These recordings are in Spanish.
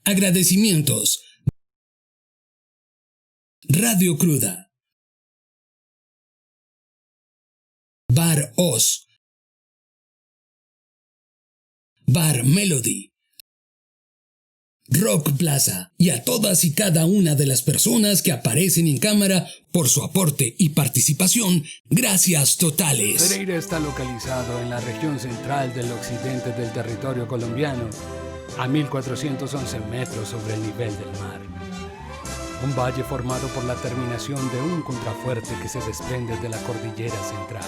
Agradecimientos. Radio Cruda. Bar Oz. Bar Melody. Rock Plaza y a todas y cada una de las personas que aparecen en cámara por su aporte y participación, gracias totales. Pereira está localizado en la región central del occidente del territorio colombiano, a 1411 metros sobre el nivel del mar. Un valle formado por la terminación de un contrafuerte que se desprende de la cordillera central.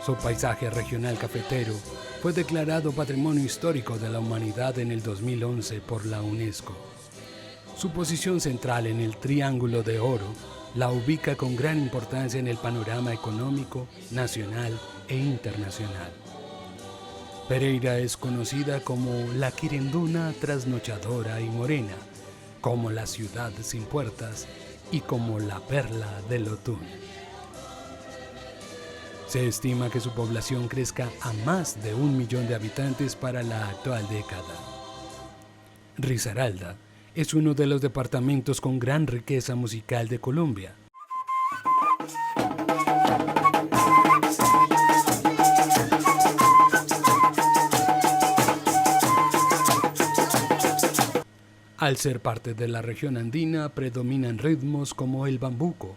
Su paisaje regional cafetero fue declarado Patrimonio Histórico de la Humanidad en el 2011 por la UNESCO. Su posición central en el Triángulo de Oro la ubica con gran importancia en el panorama económico, nacional e internacional. Pereira es conocida como la Quirendona trasnochadora y morena, como la ciudad sin puertas y como la perla del Otún. Se estima que su población crezca a más de 1 millón de habitantes para la actual década. Risaralda es uno de los departamentos con gran riqueza musical de Colombia. Al ser parte de la región andina, predominan ritmos como el bambuco,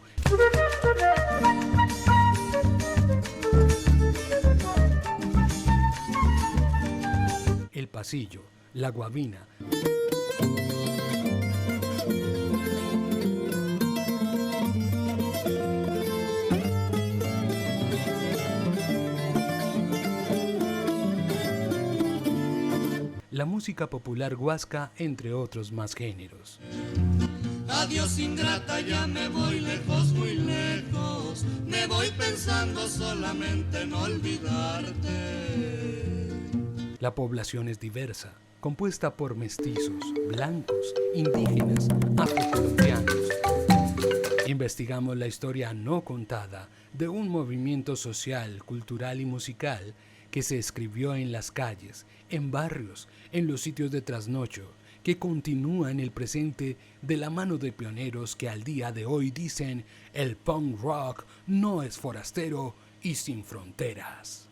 el pasillo, la guabina, la música popular huasca, entre otros más géneros. Adiós ingrata, ya me voy lejos, muy lejos. Me voy pensando solamente en olvidarte. La población es diversa, compuesta por mestizos, blancos, indígenas, afrocolombianos. Investigamos la historia no contada de un movimiento social, cultural y musical que se escribió en las calles, en barrios, en los sitios de trasnocho, que continúa en el presente de la mano de pioneros que al día de hoy dicen: el punk rock no es forastero y sin fronteras.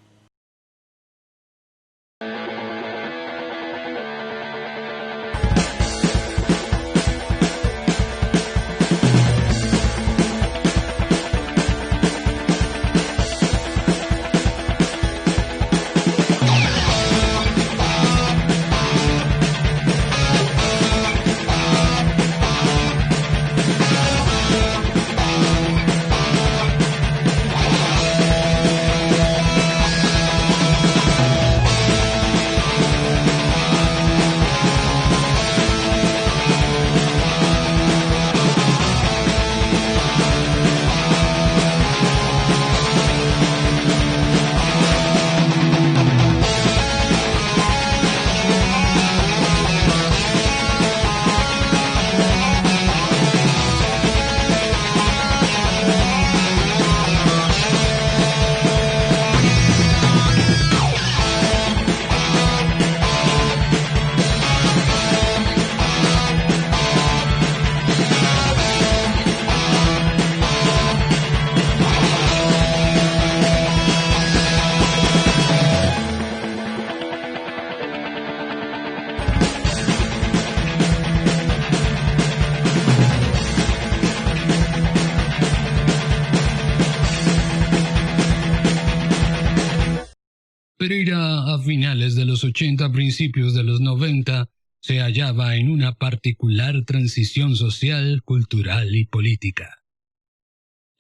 Pereira, a finales de los 80, principios de los 90, se hallaba en una particular transición social, cultural y política.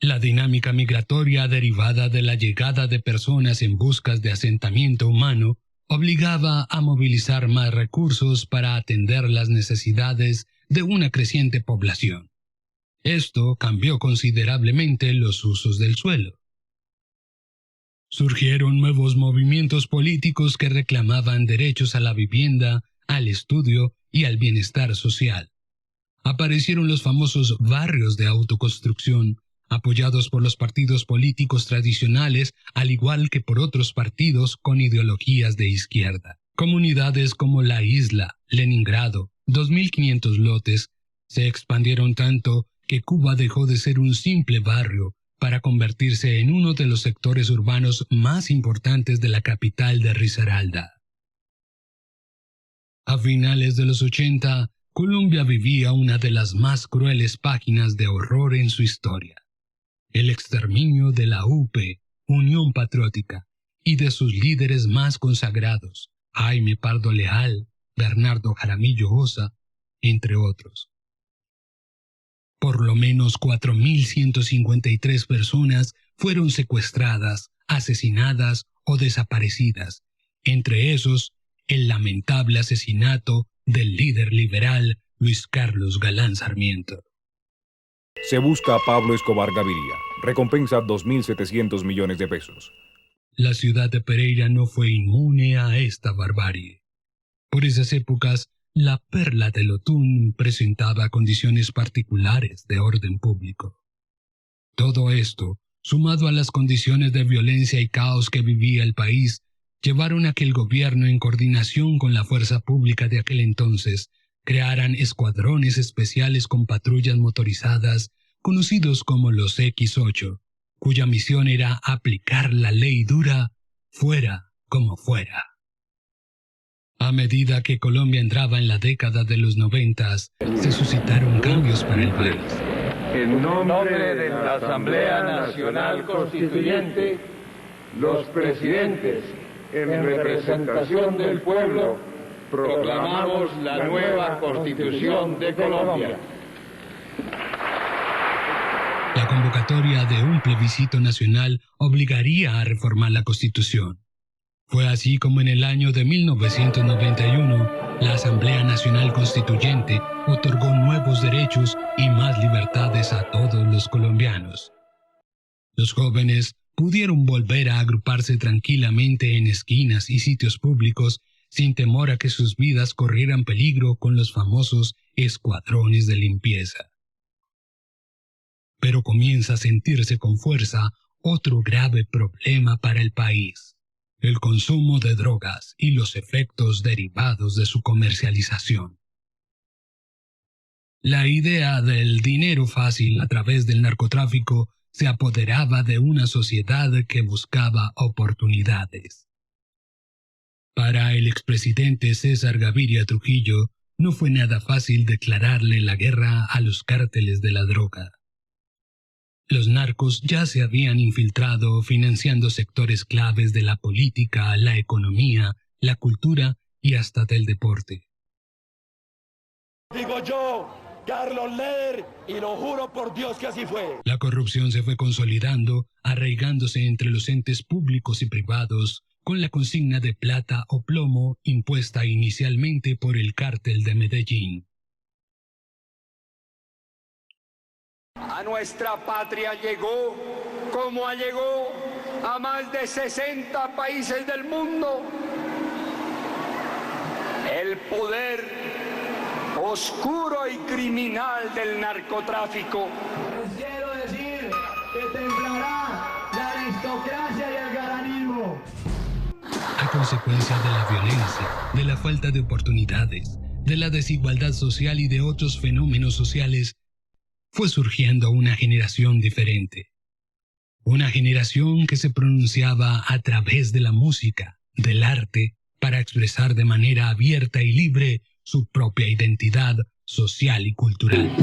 La dinámica migratoria derivada de la llegada de personas en busca de asentamiento humano obligaba a movilizar más recursos para atender las necesidades de una creciente población. Esto cambió considerablemente los usos del suelo. Surgieron nuevos movimientos políticos que reclamaban derechos a la vivienda, al estudio y al bienestar social. Aparecieron los famosos barrios de autoconstrucción, apoyados por los partidos políticos tradicionales, al igual que por otros partidos con ideologías de izquierda. Comunidades como La Isla, Leningrado, 2.500 lotes, se expandieron tanto que Cuba dejó de ser un simple barrio para convertirse en uno de los sectores urbanos más importantes de la capital de Risaralda. A finales de los 80, Colombia vivía una de las más crueles páginas de horror en su historia: el exterminio de la UP, Unión Patriótica, y de sus líderes más consagrados, Jaime Pardo Leal, Bernardo Jaramillo Osa, entre otros. Por lo menos 4.153 personas fueron secuestradas, asesinadas o desaparecidas, entre esos el lamentable asesinato del líder liberal Luis Carlos Galán Sarmiento. Se busca a Pablo Escobar Gaviria. Recompensa 2.700 millones de pesos. La ciudad de Pereira no fue inmune a esta barbarie. Por esas épocas, la Perla del Otún presentaba condiciones particulares de orden público. Todo esto, sumado a las condiciones de violencia y caos que vivía el país, llevaron a que el gobierno, en coordinación con la fuerza pública de aquel entonces, crearan escuadrones especiales con patrullas motorizadas, conocidos como los X8, cuya misión era aplicar la ley dura, fuera como fuera. A medida que Colombia entraba en la década de los 90, se suscitaron cambios para el país. En nombre de la Asamblea Nacional Constituyente, los presidentes, en representación del pueblo, proclamamos la nueva Constitución de Colombia. La convocatoria de un plebiscito nacional obligaría a reformar la Constitución. Fue así como en el año de 1991, la Asamblea Nacional Constituyente otorgó nuevos derechos y más libertades a todos los colombianos. Los jóvenes pudieron volver a agruparse tranquilamente en esquinas y sitios públicos sin temor a que sus vidas corrieran peligro con los famosos escuadrones de limpieza. Pero comienza a sentirse con fuerza otro grave problema para el país: el consumo de drogas y los efectos derivados de su comercialización. La idea del dinero fácil a través del narcotráfico se apoderaba de una sociedad que buscaba oportunidades. Para el expresidente César Gaviria Trujillo, no fue nada fácil declararle la guerra a los cárteles de la droga. Los narcos ya se habían infiltrado financiando sectores claves de la política, la economía, la cultura y hasta del deporte. Digo yo, Carlos Leder, y lo juro por Dios que así fue. La corrupción se fue consolidando, arraigándose entre los entes públicos y privados, con la consigna de plata o plomo impuesta inicialmente por el cártel de Medellín. A nuestra patria llegó, como llegó a más de 60 países del mundo, el poder oscuro y criminal del narcotráfico. Quiero decir que temblará la aristocracia y el garanismo. A consecuencia de la violencia, de la falta de oportunidades, de la desigualdad social y de otros fenómenos sociales, fue surgiendo una generación diferente. Una generación que se pronunciaba a través de la música, del arte, para expresar de manera abierta y libre su propia identidad social y cultural.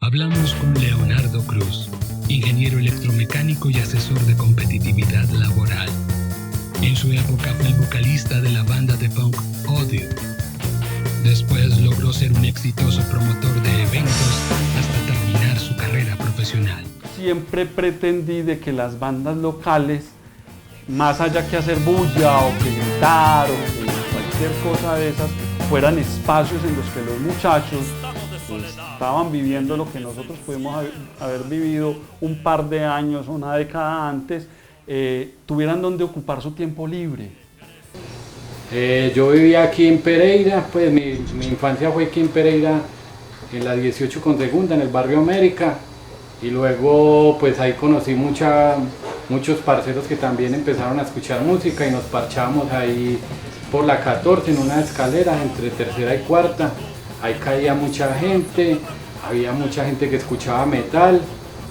Hablamos con Leonardo Cruz, ingeniero electromecánico y asesor de competitividad laboral. En su época fue el vocalista de la banda de punk Odio. Después logró ser un exitoso promotor de eventos hasta terminar su carrera profesional. siempre pretendí de que las bandas locales, más allá que hacer bulla o que gritar o que cualquier cosa de esas, fueran espacios en los que los muchachos estaban viviendo lo que nosotros pudimos haber vivido un par de años, una década antes, tuvieran donde ocupar su tiempo libre. Yo vivía aquí en Pereira, pues mi infancia fue aquí en Pereira, en la 18 con segunda, en el barrio América, y luego pues ahí conocí muchos parceros que también empezaron a escuchar música y nos parchábamos ahí por la 14 en una escalera entre tercera y cuarta. Ahí caía mucha gente, había mucha gente que escuchaba metal,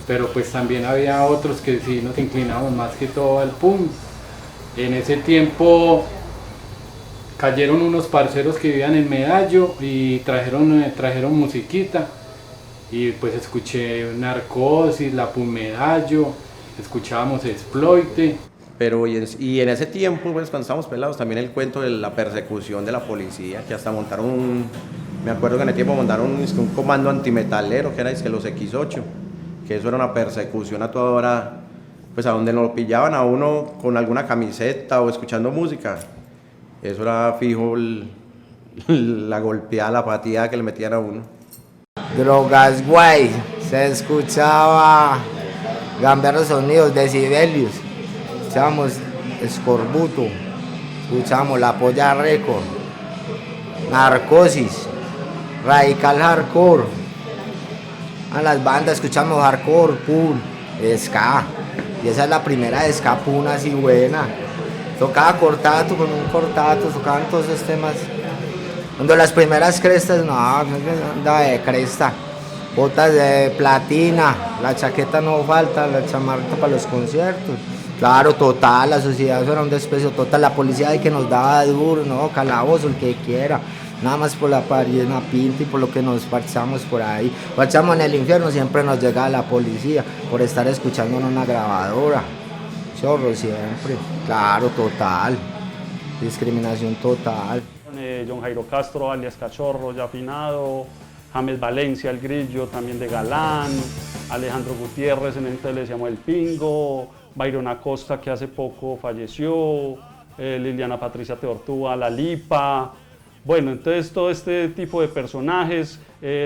pero pues también había otros que sí nos inclinábamos más que todo al punk. En ese tiempo cayeron unos parceros que vivían en Medallo y trajeron musiquita, y pues escuché Narcosis, La Punk Medallo, escuchábamos Exploite. Pero y en ese tiempo, pues cuando estábamos pelados, también el cuento de la persecución de la policía, que hasta montaron me acuerdo que en el tiempo montaron un comando antimetalero, que era que los X8, que eso era una persecución a toda hora, pues a donde nos pillaban a uno con alguna camiseta o escuchando música, eso era fijo la golpeada, la pateada que le metían a uno. Drogas, güey, se escuchaba gamberros sonidos, decibelios, escuchábamos Escorbuto, escuchábamos La Polla Record, Narcosis, Radical Hardcore, a las bandas escuchamos hardcore, punk, ska, y esa es la primera de ska punk así buena. Tocaba cortato, con un cortato, tocaban todos esos temas. Cuando las primeras crestas, no, andaba de cresta, botas de platina, la chaqueta no falta, la chamarrita para los conciertos. Claro, total, la sociedad eso era un desprecio total, la policía de que nos daba duro, no, calabozo, el que quiera. Nada más por la apariencia pinta y por lo que nos parchamos por ahí. Parchamos en el infierno, siempre nos llegaba la policía por estar escuchando en una grabadora. Chorro siempre, claro, total. Discriminación total. John Jairo Castro, alias Cachorro, ya afinado. James Valencia, el Grillo, también de Galán. Alejandro Gutiérrez, en el entonces le decíamos el Pingo. Byron Acosta, que hace poco falleció. Liliana Patricia Teortúa, La Lipa. Bueno, entonces todo este tipo de personajes,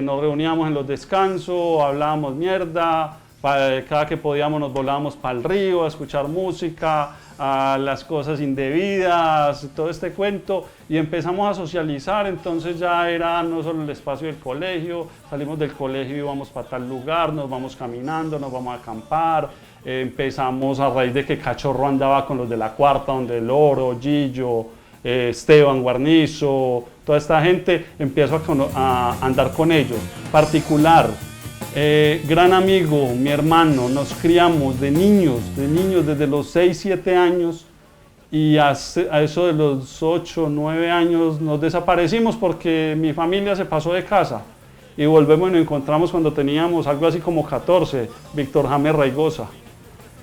nos reuníamos en los descansos, hablábamos mierda, cada que podíamos nos volábamos para el río a escuchar música, a las cosas indebidas, todo este cuento, y empezamos a socializar. Entonces ya era no solo el espacio del colegio, salimos del colegio y vamos para tal lugar, nos vamos caminando, nos vamos a acampar, empezamos a raíz de que Cachorro andaba con los de la cuarta, donde el Oro, Gillo, Esteban Guarnizo, toda esta gente, empiezo a andar con ellos. Particular, gran amigo, mi hermano, nos criamos de niños desde los 6, 7 años, y a eso de los 8, 9 años nos desaparecimos porque mi familia se pasó de casa y volvemos y nos encontramos cuando teníamos algo así como 14, Víctor James Raigosa.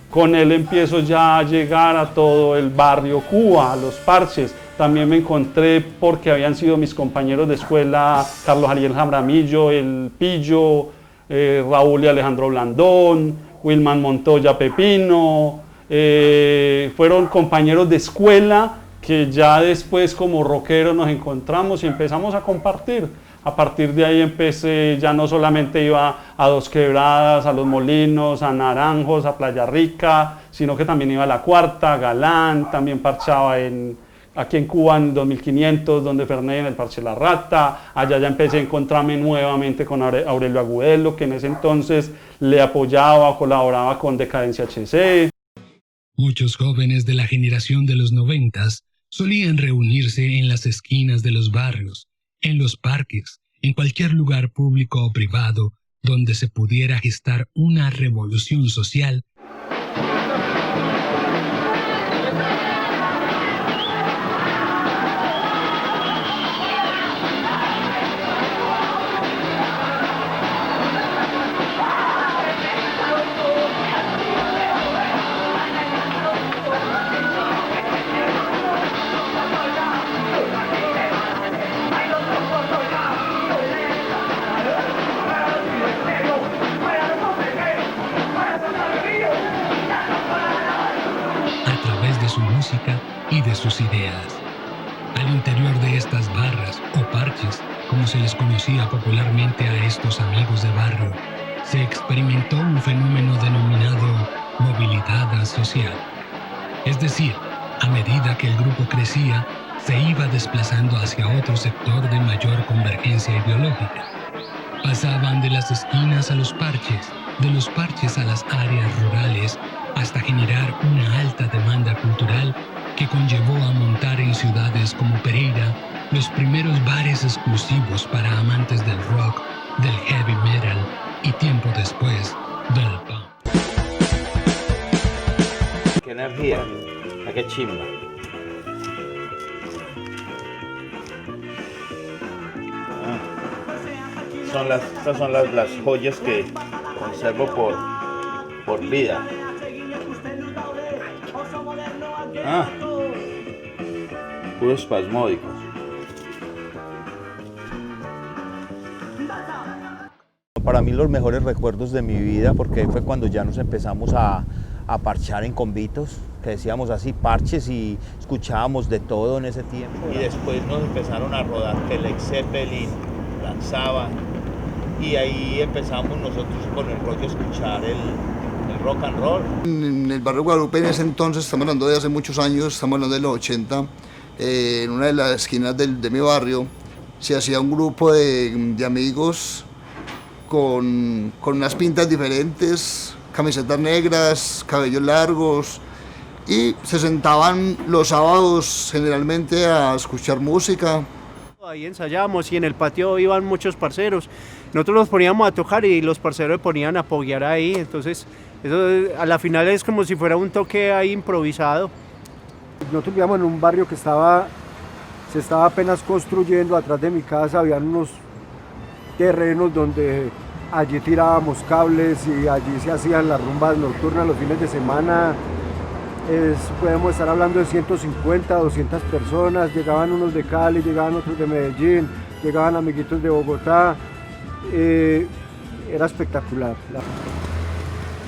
Con él empiezo ya a llegar a todo el barrio Cuba, a los parches. También me encontré porque habían sido mis compañeros de escuela Carlos Ariel Jambramillo, el Pillo, Raúl y Alejandro Blandón, Wilman Montoya Pepino, fueron compañeros de escuela que ya después como rockeros nos encontramos y empezamos a compartir. A partir de ahí empecé, ya no solamente iba a Dos Quebradas, a Los Molinos, a Naranjos, a Playa Rica, sino que también iba a La Cuarta, a Galán, también parchaba aquí en Cuba en 2500, donde Ferné en el Parche La Rata. Allá ya empecé a encontrarme nuevamente con Aurelio Agudelo, que en ese entonces le apoyaba, colaboraba con Decadencia HC. Muchos jóvenes de la generación de los 90s solían reunirse en las esquinas de los barrios, en los parques, en cualquier lugar público o privado donde se pudiera gestar una revolución social. y de sus ideas. Al interior de estas barras o parches, como se les conocía popularmente a estos amigos de barrio, se experimentó un fenómeno denominado movilidad social. Es decir, a medida que el grupo crecía, se iba desplazando hacia otro sector de mayor convergencia ideológica. Pasaban de las esquinas a los parches, de los parches a las áreas rurales, hasta generar una alta demanda cultural que conllevó a montar en ciudades como Pereira los primeros bares exclusivos para amantes del rock, del heavy metal y tiempo después del punk. ¡Qué energía! ¡Qué chimba! Estas son las joyas que conservo por vida. Puros espasmódicos. Para mí los mejores recuerdos de mi vida, porque fue cuando ya nos empezamos a parchar en convitos, que decíamos así, parches, y escuchábamos de todo en ese tiempo. Y después nos empezaron a rodar que Led Zeppelin, lanzaba, y ahí empezamos nosotros con el rollo a escuchar el rock and roll. En el barrio Guadalupe en ese entonces, estamos hablando de hace muchos años, estamos hablando de los 80, en una de las esquinas de mi barrio, se hacía un grupo de amigos con unas pintas diferentes, camisetas negras, cabellos largos, y se sentaban los sábados generalmente a escuchar música. Ahí ensayábamos y en el patio iban muchos parceros. Nosotros nos poníamos a tocar y los parceros se ponían a poguear ahí, entonces eso a la final es como si fuera un toque ahí improvisado. Nosotros vivíamos en un barrio que se estaba apenas construyendo. Atrás de mi casa habían unos terrenos donde allí tirábamos cables y allí se hacían las rumbas nocturnas los fines de semana. Podemos estar hablando de 150, 200 personas, llegaban unos de Cali, llegaban otros de Medellín, llegaban amiguitos de Bogotá. Era espectacular.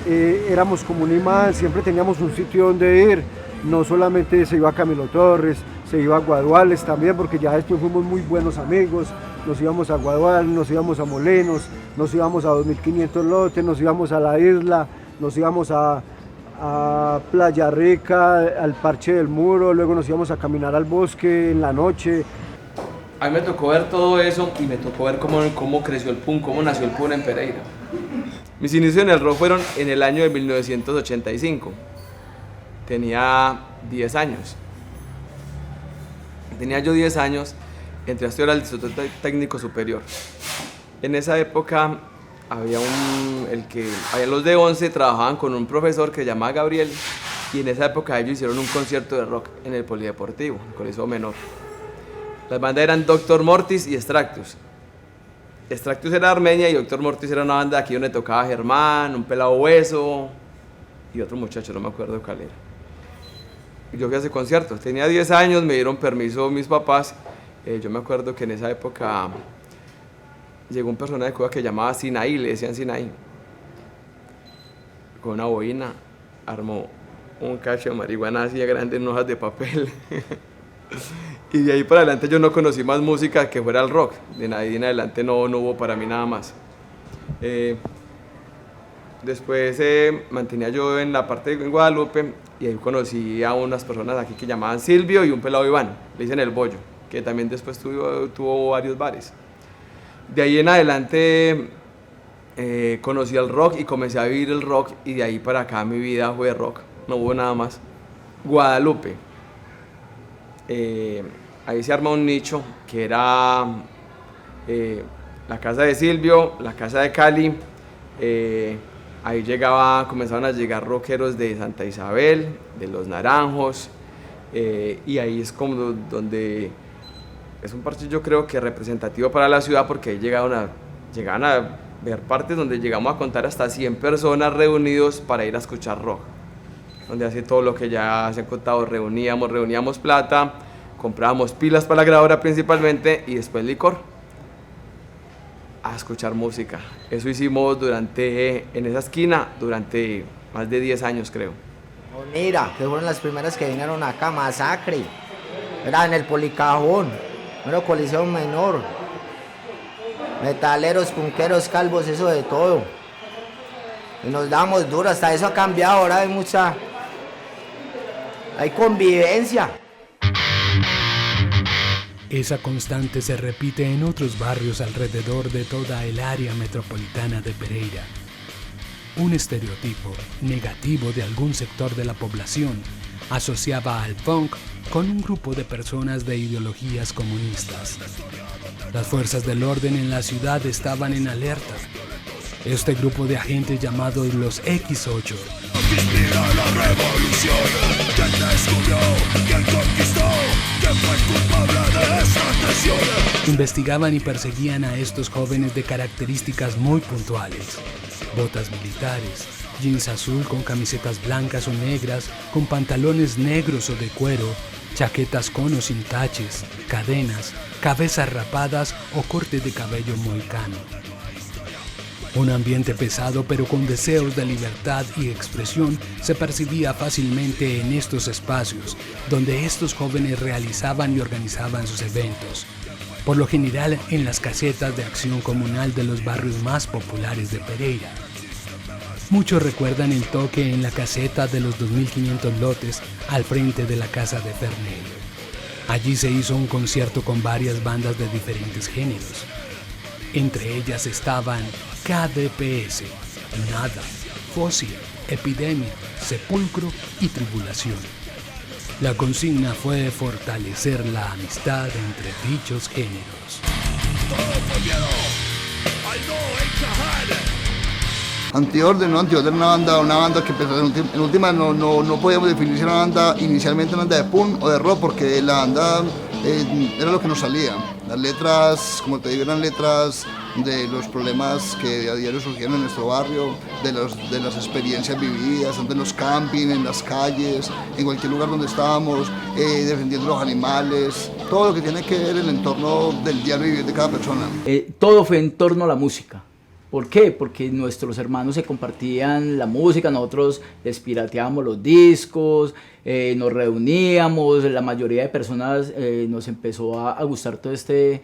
Éramos como un imán, siempre teníamos un sitio donde ir. No solamente se iba a Camilo Torres, se iba a Guaduales también, porque ya después fuimos muy buenos amigos. Nos íbamos a Guaduales, nos íbamos a Molinos, nos íbamos a 2500 Lotes, nos íbamos a la isla, nos íbamos a Playa Rica, al Parche del Muro, luego nos íbamos a caminar al bosque en la noche. A mí me tocó ver todo eso y me tocó ver cómo creció el punk, cómo nació el punk en Pereira. Mis inicios en el rock fueron en el año de 1985. Tenía 10 años. Tenía yo 10 años, entré a estudiar al Instituto Técnico Superior. En esa época había los de 11 trabajaban con un profesor que se llamaba Gabriel, y en esa época ellos hicieron un concierto de rock en el Polideportivo, el Coliseo Menor. Las bandas eran Dr. Mortis y Extractus. Extractus era Armenia y Dr. Mortis era una banda aquí donde tocaba Germán, un pelado hueso y otro muchacho, no me acuerdo cuál era. Yo fui a ese concierto, tenía 10 años, me dieron permiso mis papás. Yo me acuerdo que en esa época llegó un personaje de Cuba que llamaba Sinaí, le decían Sinaí. Con una boina armó un cacho de marihuana así grande en hojas de papel. Y de ahí para adelante yo no conocí más música que fuera el rock. De ahí en adelante no hubo para mí nada más. Después mantenía yo en la parte de Guadalupe y ahí conocí a unas personas aquí que llamaban Silvio y un pelado Iván, le dicen El Bollo, que también después tuvo varios bares. De ahí en adelante conocí el rock y comencé a vivir el rock, y de ahí para acá mi vida fue rock, no hubo nada más. Guadalupe. Ahí se arma un nicho que era la casa de Silvio, la casa de Cali. Ahí comenzaban a llegar rockeros de Santa Isabel, de Los Naranjos, y ahí es como donde es un parche, yo creo que representativo para la ciudad, porque ahí llegaban a ver partes donde llegamos a contar hasta 100 personas reunidos para ir a escuchar rock, donde hace todo lo que ya se han contado, reuníamos plata, comprábamos pilas para la grabadora principalmente y después licor, a escuchar música. Eso hicimos en esa esquina durante más de 10 años, creo. Mira, que fueron las primeras que vinieron acá, Masacre. Era en el Policajón, mero Coliseo Menor. Metaleros, punqueros, calvos, eso de todo. Y nos damos duro, hasta eso ha cambiado, ahora hay convivencia. Esa constante se repite en otros barrios alrededor de toda el área metropolitana de Pereira. Un estereotipo negativo de algún sector de la población asociaba al punk con un grupo de personas de ideologías comunistas. Las fuerzas del orden en la ciudad estaban en alerta. Este grupo de agentes llamados los X8 investigaban y perseguían a estos jóvenes de características muy puntuales: botas militares, jeans azul con camisetas blancas o negras, con pantalones negros o de cuero, chaquetas con o sin taches, cadenas, cabezas rapadas o corte de cabello mohicano. Un ambiente pesado pero con deseos de libertad y expresión se percibía fácilmente en estos espacios, donde estos jóvenes realizaban y organizaban sus eventos, por lo general en las casetas de acción comunal de los barrios más populares de Pereira. Muchos recuerdan el toque en la caseta de los 2500 lotes al frente de la casa de Ferney. Allí se hizo un concierto con varias bandas de diferentes géneros. Entre ellas estaban KDPS, Nada, Fósil, Epidemia, Sepulcro y Tribulación. La consigna fue fortalecer la amistad entre dichos géneros. Antiorden, ¿no? Antiorden era una banda que en última no podíamos definir si era una banda, inicialmente una banda de punk o de rock, porque la banda era lo que nos salía. Las letras, como te digo, eran letras de los problemas que a diario surgían en nuestro barrio, de las experiencias vividas, tanto en los campings, en las calles, en cualquier lugar donde estábamos, defendiendo los animales, todo lo que tiene que ver el entorno del diario vivir de cada persona. Todo fue en torno a la música. ¿Por qué? Porque nuestros hermanos se compartían la música, nosotros les pirateábamos los discos, nos reuníamos, la mayoría de personas nos empezó a gustar todo este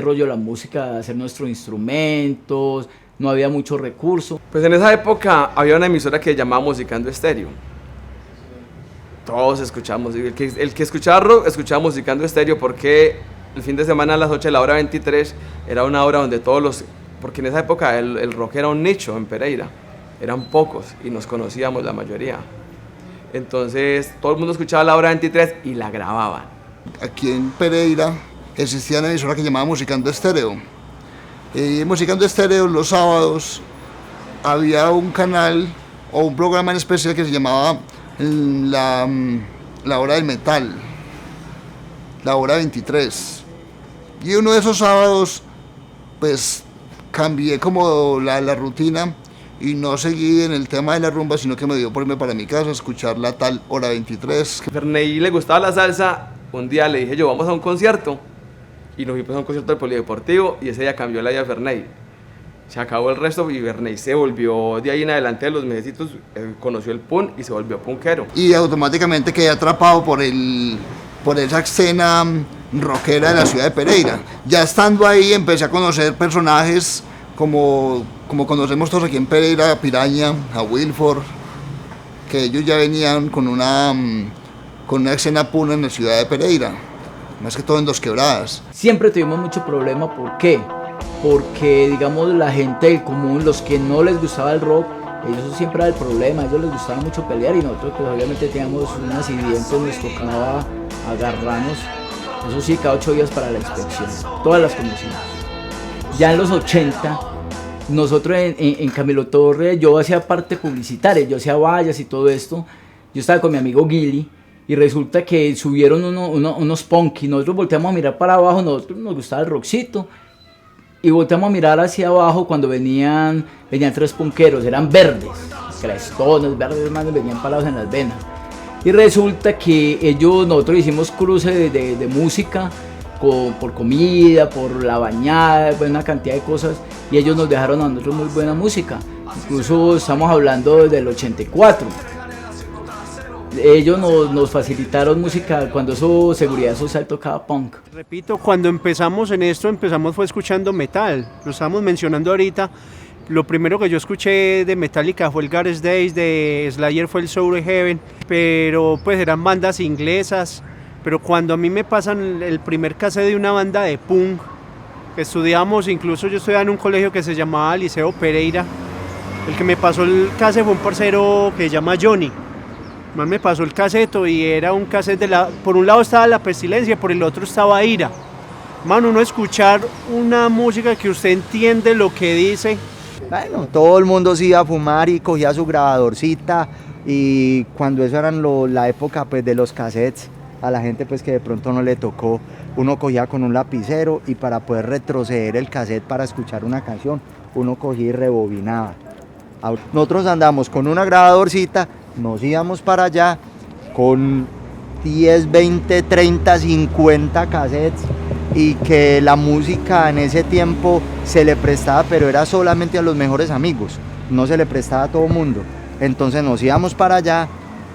rollo de la música, hacer nuestros instrumentos, no había mucho recurso. Pues en esa época había una emisora que llamaba Musicando Estéreo. Todos escuchábamos, el que escuchaba rock escuchaba Musicando Estéreo, porque el fin de semana a las 8 de la hora 23 era una hora donde porque en esa época el rock era un nicho en Pereira, eran pocos y nos conocíamos la mayoría. Entonces todo el mundo escuchaba la hora 23 y la grababan. Aquí en Pereira existía una emisora que llamaba Musicando Estéreo. Musicando Estéreo, los sábados había un canal o un programa en especial que se llamaba la hora del metal, la hora 23. Y uno de esos sábados, pues cambié como la rutina y no seguí en el tema de la rumba, sino que me dio por irme para mi casa a escuchar la tal hora 23. A Ferney le gustaba la salsa, un día le dije yo, vamos a un concierto, y nos fuimos a un concierto del Polideportivo, y ese día cambió la vida de Ferney. Se acabó el resto y Ferney se volvió, de ahí en adelante de los mesecitos, conoció el punk y se volvió punkero. Y automáticamente quedé atrapado por esa escena rockera de la ciudad de Pereira. Ya estando ahí empecé a conocer personajes como conocemos todos aquí en Pereira, a Piraña, a Wilford, que ellos ya venían con una escena punk en la ciudad de Pereira, más que todo en Dos Quebradas. Siempre tuvimos mucho problema, ¿por qué? Porque digamos la gente del común, los que no les gustaba el rock, ellos siempre era el problema, a ellos les gustaba mucho pelear y nosotros pues obviamente teníamos unas accidentes, nos tocaba agarrarnos, eso sí, cada 8 días para la inspección, todas las conocimos. Ya en los 80, nosotros en Camilo Torre, yo hacía parte publicitaria, yo hacía vallas y todo esto, yo estaba con mi amigo Gilly y resulta que subieron unos punky, nosotros volteamos a mirar para abajo, nosotros nos gustaba el rockcito, y volteamos a mirar hacia abajo cuando venían 3 punqueros, eran verdes, crestones, verdes, hermanos, venían parados en las venas. Y resulta que nosotros hicimos cruce de música por comida, por la bañada, una cantidad de cosas, y ellos nos dejaron a nosotros muy buena música. Incluso estamos hablando del 84. ellos nos facilitaron música cuando eso Seguridad Social tocaba punk. Repito, cuando empezamos en esto, fue escuchando metal, lo estábamos mencionando ahorita. Lo primero que yo escuché de Metallica fue el Garage Days, de Slayer fue el Soul of Heaven, pero pues eran bandas inglesas. Pero cuando a mí me pasan el primer cassette de una banda de punk, que estudiamos, incluso yo estudiaba en un colegio que se llamaba Liceo Pereira, el que me pasó el cassette fue un parcero que se llama Johnny. Man me pasó el cassette y era un cassette por un lado estaba La Pestilencia, por el otro estaba Ira. Man, uno escuchar una música que usted entiende lo que dice. Bueno, todo el mundo se iba a fumar y cogía su grabadorcita, y cuando eso era la época pues de los cassettes, a la gente pues que de pronto no le tocó, uno cogía con un lapicero y para poder retroceder el cassette para escuchar una canción, uno cogía y rebobinaba. Nosotros andamos con una grabadorcita, nos íbamos para allá con 10, 20, 30, 50 cassettes, y que la música en ese tiempo se le prestaba, pero era solamente a los mejores amigos, no se le prestaba a todo el mundo. Entonces nos íbamos para allá,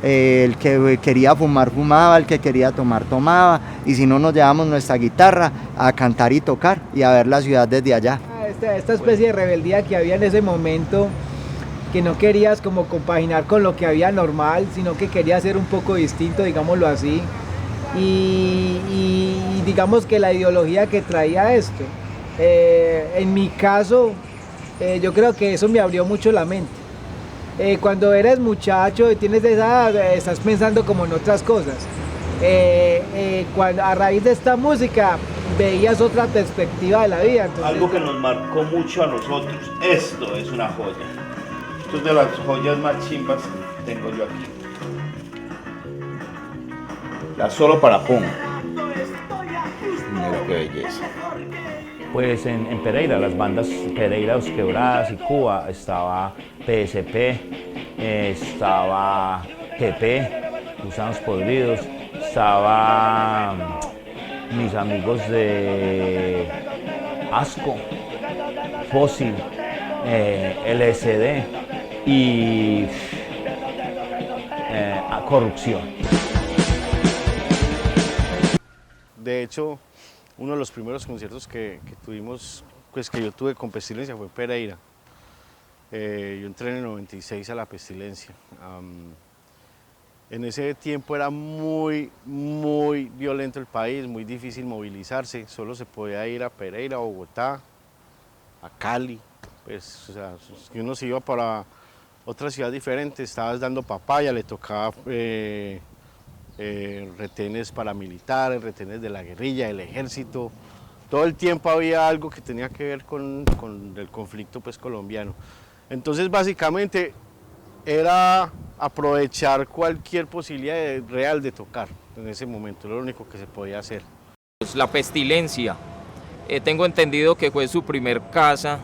el que quería fumar fumaba, el que quería tomar tomaba, y si no nos llevábamos nuestra guitarra a cantar y tocar y a ver la ciudad desde allá. Esta especie de rebeldía que había en ese momento, que no querías como compaginar con lo que había normal, sino que querías ser un poco distinto, digámoslo así. Y digamos que la ideología que traía esto, en mi caso, yo creo que eso me abrió mucho la mente. Cuando eres muchacho y tienes esa edad, estás pensando como en otras cosas. A raíz de esta música veías otra perspectiva de la vida. Entonces, algo que nos marcó mucho a nosotros, esto es una joya. Esto es de las joyas más chimbas que tengo yo aquí. La Solo para Punk. Mira qué belleza. Pues en Pereira, las bandas Pereira, Los Quebradas y Cuba, estaba PSP, estaba PP, Gusanos Podridos, estaba mis amigos de Asco, Fósil, LSD y Corrupción. De hecho, uno de los primeros conciertos que tuvimos, pues que yo tuve con Pestilencia fue en Pereira. Yo entré en el 96 a La Pestilencia. En ese tiempo era muy violento el país, muy difícil movilizarse. Solo se podía ir a Pereira, a Bogotá, a Cali. Pues, o sea, si uno se iba para otra ciudad diferente, estabas dando papaya, le tocaba retenes paramilitares, retenes de la guerrilla, del ejército. Todo el tiempo había algo que tenía que ver con el conflicto pues, colombiano. Entonces básicamente era aprovechar cualquier posibilidad real de tocar en ese momento, lo único que se podía hacer. La Pestilencia, tengo entendido que fue su primer casa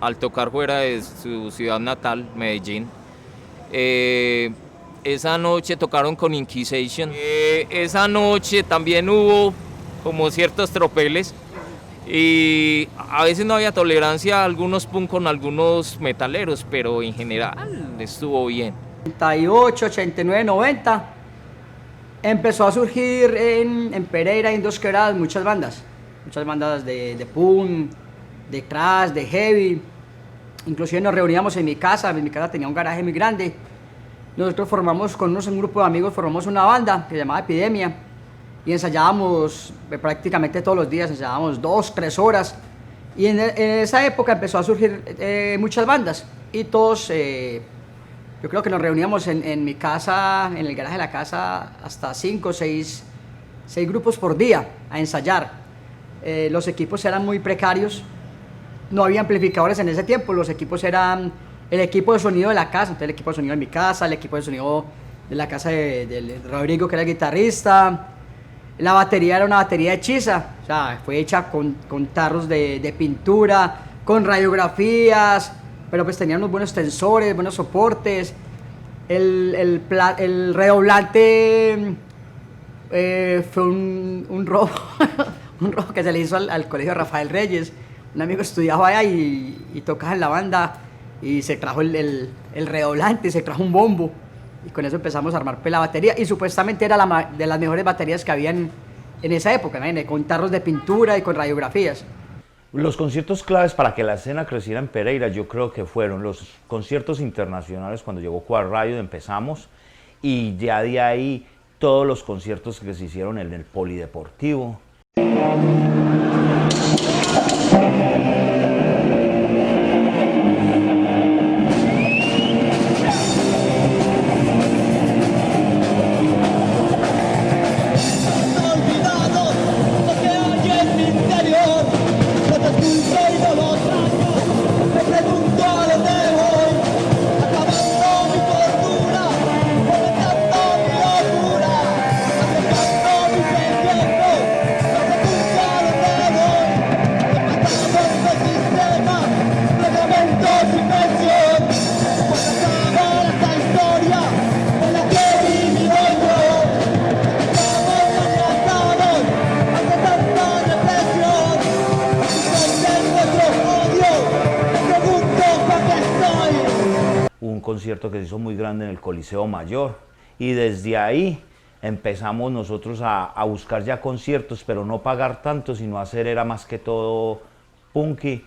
al tocar fuera de su ciudad natal, Medellín. Esa noche tocaron con Inquisition. Esa noche también hubo como ciertos tropeles y a veces no había tolerancia a algunos punk con algunos metaleros, pero en general estuvo bien. 88, 89, 90 empezó a surgir en Pereira y en Dos Quebradas muchas bandas de punk, de thrash, de heavy. Inclusive nos reuníamos en mi casa tenía un garaje muy grande. Nosotros formamos con un grupo de amigos, formamos una banda que se llamaba Epidemia y ensayábamos prácticamente todos los días, ensayábamos 2, 3 horas y en esa época empezó a surgir muchas bandas y todos, yo creo que nos reuníamos en mi casa, en el garaje de la casa hasta 5 o 6 grupos por día a ensayar. Los equipos eran muy precarios, no había amplificadores en ese tiempo, los equipos eran el equipo de sonido de la casa, entonces el equipo de sonido de mi casa, el equipo de sonido de la casa de Rodrigo, que era el guitarrista. La batería era una batería hechiza, o sea, fue hecha con tarros de pintura, con radiografías, pero pues tenía unos buenos tensores, buenos soportes. El redoblante fue un robo, un robo que se le hizo al colegio Rafael Reyes. Un amigo estudiaba allá y tocaba en la banda y se trajo el redoblante, se trajo un bombo y con eso empezamos a armar pues, la batería, y supuestamente era de las mejores baterías que había en esa época, ¿no? Con tarros de pintura y con radiografías. Los conciertos claves para que la escena creciera en Pereira, yo creo que fueron los conciertos internacionales cuando llegó Quad Radio, empezamos, y ya de ahí todos los conciertos que se hicieron en el Polideportivo. Concierto que se hizo muy grande en el Coliseo Mayor, y desde ahí empezamos nosotros a buscar ya conciertos, pero no pagar tanto, sino hacer era más que todo punky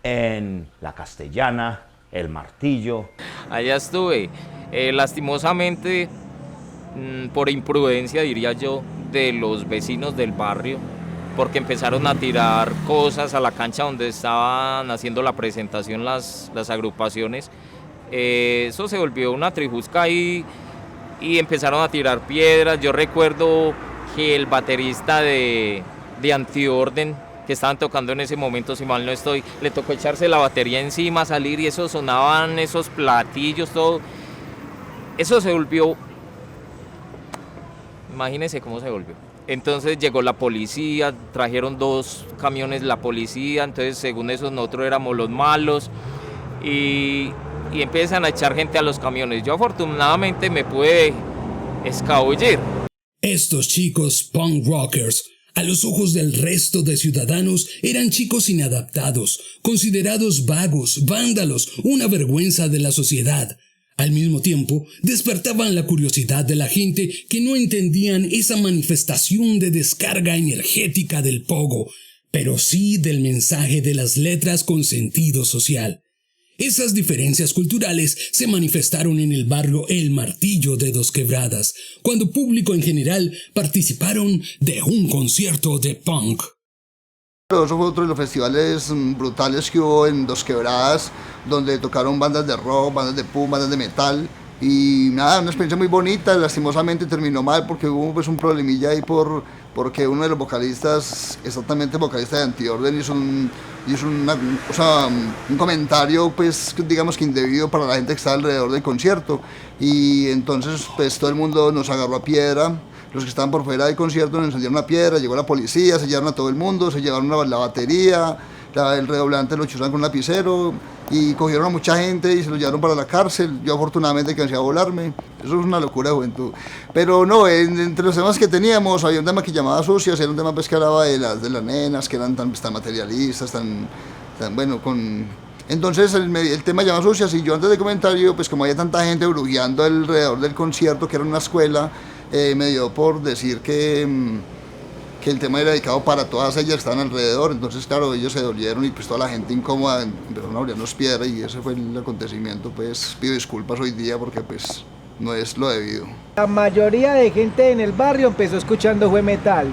en La Castellana, El Martillo. Allá estuve, lastimosamente por imprudencia diría yo de los vecinos del barrio, porque empezaron a tirar cosas a la cancha donde estaban haciendo la presentación las agrupaciones. Eso se volvió una trijusca y empezaron a tirar piedras. Yo recuerdo que el baterista de Antiorden, que estaban tocando en ese momento, si mal no estoy, le tocó echarse la batería encima, salir, y eso sonaban esos platillos, todo. Eso se volvió, imagínense cómo se volvió. Entonces llegó la policía, trajeron 2 camiones la policía, entonces según eso nosotros éramos los malos, y empiezan a echar gente a los camiones. Yo afortunadamente me pude escabullir. Estos chicos punk rockers, a los ojos del resto de ciudadanos, eran chicos inadaptados, considerados vagos, vándalos, una vergüenza de la sociedad. Al mismo tiempo, despertaban la curiosidad de la gente que no entendían esa manifestación de descarga energética del pogo, pero sí del mensaje de las letras con sentido social. Esas diferencias culturales se manifestaron en el barrio El Martillo de Dos Quebradas, cuando público en general participaron de un concierto de punk. Eso fue otro de los festivales brutales que hubo en Dos Quebradas, donde tocaron bandas de rock, bandas de punk, bandas de metal, y nada, una experiencia muy bonita. Lastimosamente terminó mal porque hubo pues un problemilla ahí porque uno de los vocalistas, exactamente vocalista de Antiorden, hizo un comentario pues digamos que indebido para la gente que estaba alrededor del concierto, y entonces pues todo el mundo nos agarró a piedra. Los que estaban por fuera del concierto nos encendieron una piedra, llegó la policía, se llevaron a todo el mundo, se llevaron la batería, el redoblante lo chuzaron con un lapicero y cogieron a mucha gente y se lo llevaron para la cárcel. Yo afortunadamente alcancé a volarme. Eso es una locura de juventud. Pero no, entre los temas que teníamos había un tema que llamaba Sucias, era un tema pues, que hablaba de las nenas, que eran tan materialistas, tan bueno, Entonces el tema llamaba Sucias, y yo antes de comentario, pues como había tanta gente brujeando alrededor del concierto, que era una escuela, me dio por decir que el tema era dedicado para todas ellas que estaban alrededor. Entonces claro, ellos se dolieron y pues toda la gente incómoda empezaron a abrirnos piedra, y ese fue el acontecimiento. Pues pido disculpas hoy día porque pues no es lo debido. La mayoría de gente en el barrio empezó escuchando fue metal,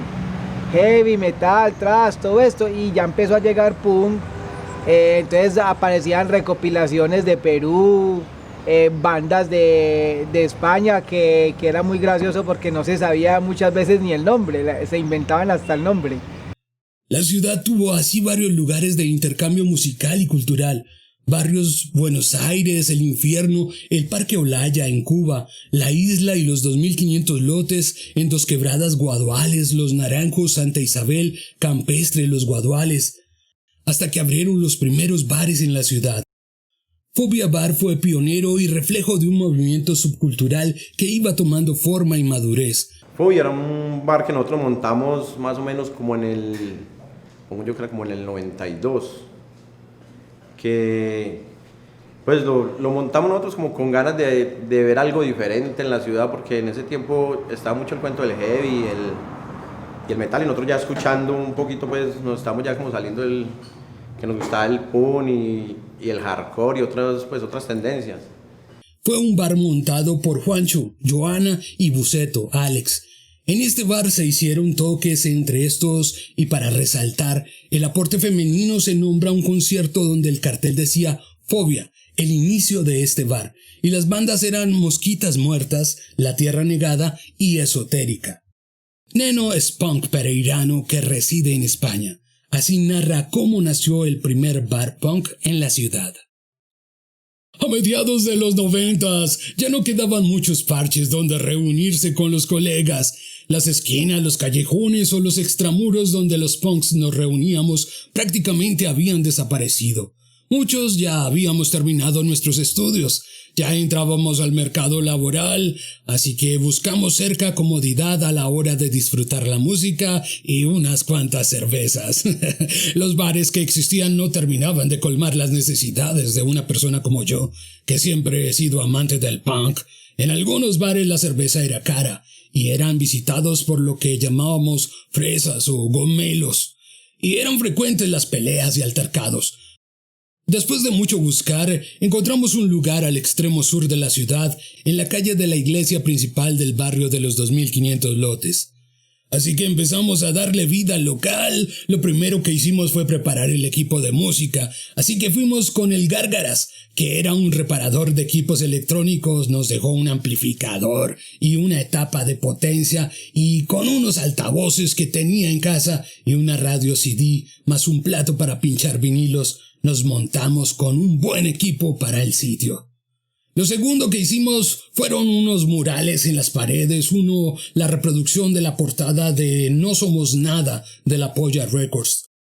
heavy metal, thrash, todo esto, y ya empezó a llegar punk. Entonces aparecían recopilaciones de Perú, bandas de España, que era muy gracioso porque no se sabía muchas veces ni el nombre, se inventaban hasta el nombre. La ciudad tuvo así varios lugares de intercambio musical y cultural. Barrios Buenos Aires, El Infierno, el Parque Olaya en Cuba, La Isla y los 2500 lotes, en Dos Quebradas Guaduales, Los Naranjos, Santa Isabel, Campestre, Los Guaduales, hasta que abrieron los primeros bares en la ciudad. Fobia Bar fue pionero y reflejo de un movimiento subcultural que iba tomando forma y madurez. Fobia era un bar que nosotros montamos más o menos como en el 92, que pues lo montamos nosotros como con ganas de ver algo diferente en la ciudad, porque en ese tiempo estaba mucho el cuento del heavy y el metal, y nosotros ya escuchando un poquito, pues nos estamos ya como saliendo que nos gustaba el punk y el hardcore y otras tendencias. Fue un bar montado por Juancho, Joana y Buceto, Alex. En este bar se hicieron toques entre estos y para resaltar el aporte femenino se nombra un concierto donde el cartel decía Fobia, el inicio de este bar, y las bandas eran Mosquitas Muertas, La Tierra Negada y Esotérica. Neno es punk pereirano que reside en España. Así narra cómo nació el primer bar punk en la ciudad. A mediados de los 90s ya no quedaban muchos parches donde reunirse con los colegas. Las esquinas, los callejones o los extramuros donde los punks nos reuníamos prácticamente habían desaparecido. Muchos ya habíamos terminado nuestros estudios, ya entrábamos al mercado laboral, así que buscamos cerca comodidad a la hora de disfrutar la música y unas cuantas cervezas. Los bares que existían no terminaban de colmar las necesidades de una persona como yo, que siempre he sido amante del punk. En algunos bares la cerveza era cara y eran visitados por lo que llamábamos fresas o gomelos, y eran frecuentes las peleas y altercados. Después de mucho buscar, encontramos un lugar al extremo sur de la ciudad, en la calle de la iglesia principal del barrio de los 2500 lotes. Así que empezamos a darle vida al local. Lo primero que hicimos fue preparar el equipo de música, así que fuimos con el Gárgaras, que era un reparador de equipos electrónicos, nos dejó un amplificador y una etapa de potencia, y con unos altavoces que tenía en casa y una radio CD, más un plato para pinchar vinilos, nos montamos con un buen equipo para el sitio. Lo segundo que hicimos fueron unos murales en las paredes, uno la reproducción de la portada de No Somos Nada de La Polla Records.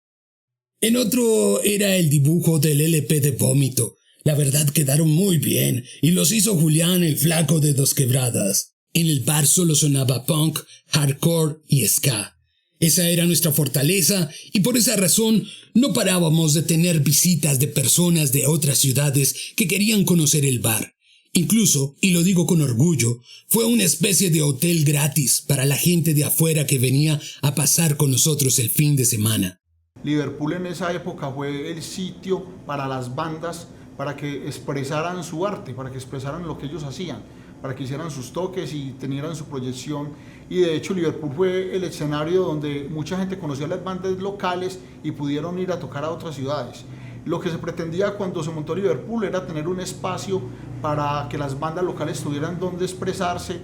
En otro era el dibujo del LP de Vómito. La verdad quedaron muy bien y los hizo Julián el Flaco de Dos Quebradas. En el bar solo sonaba punk, hardcore y ska. Esa era nuestra fortaleza y por esa razón no parábamos de tener visitas de personas de otras ciudades que querían conocer el bar. Incluso, y lo digo con orgullo, fue una especie de hotel gratis para la gente de afuera que venía a pasar con nosotros el fin de semana. Liverpool en esa época fue el sitio para las bandas para que expresaran su arte, para que expresaran lo que ellos hacían, para que hicieran sus toques y tenieran su proyección. Y de hecho Liverpool fue el escenario donde mucha gente conocía las bandas locales y pudieron ir a tocar a otras ciudades. Lo que se pretendía cuando se montó Liverpool era tener un espacio para que las bandas locales tuvieran donde expresarse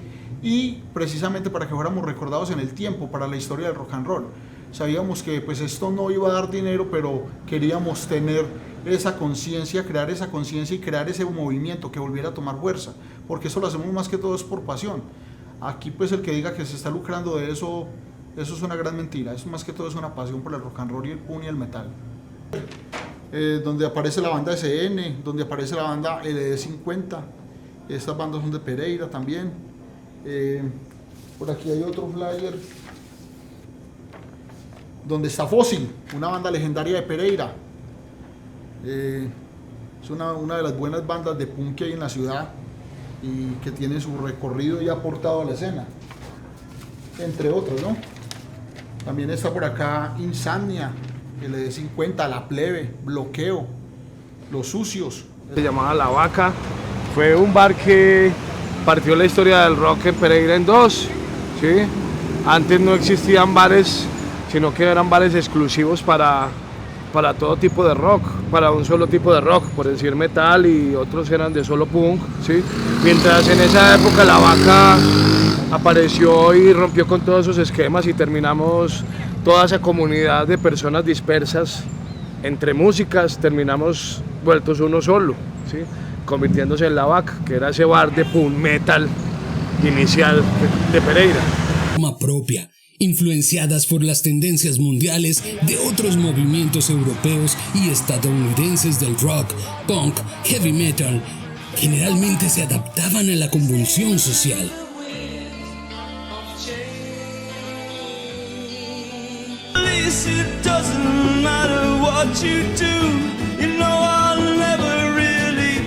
y precisamente para que fuéramos recordados en el tiempo, para la historia del rock and roll. Sabíamos que pues esto no iba a dar dinero, pero queríamos tener esa conciencia, crear esa conciencia y crear ese movimiento que volviera a tomar fuerza, porque eso lo hacemos más que todo es por pasión. Aquí pues el que diga que se está lucrando de eso, eso es una gran mentira. Eso más que todo es una pasión por el rock and roll y el punk y el metal. Donde aparece la banda SN, donde aparece la banda LD50, estas bandas son de Pereira también. Por aquí hay otro flyer donde está Fósil, una banda legendaria de Pereira. Es una de las buenas bandas de punk que hay en la ciudad y que tiene su recorrido y ha aportado a la escena, entre otros, ¿no? También está por acá Insania, LD50, La Plebe, Bloqueo, Los Sucios. Se llamaba La Vaca, fue un bar que partió la historia del rock en Pereira en dos, ¿sí? Antes no existían bares, sino que eran bares exclusivos para todo tipo de rock, para un solo tipo de rock, por decir metal, y otros eran de solo punk, ¿sí? Mientras en esa época La Vaca apareció y rompió con todos esos esquemas y terminamos toda esa comunidad de personas dispersas entre músicas, terminamos vueltos uno solo, ¿sí? Convirtiéndose en La Vaca, que era ese bar de punk metal inicial de Pereira. Propia, influenciadas por las tendencias mundiales de otros movimientos europeos y estadounidenses del rock, punk, heavy metal, generalmente se adaptaban a la convulsión social. It doesn't matter what you do, you know I'll never really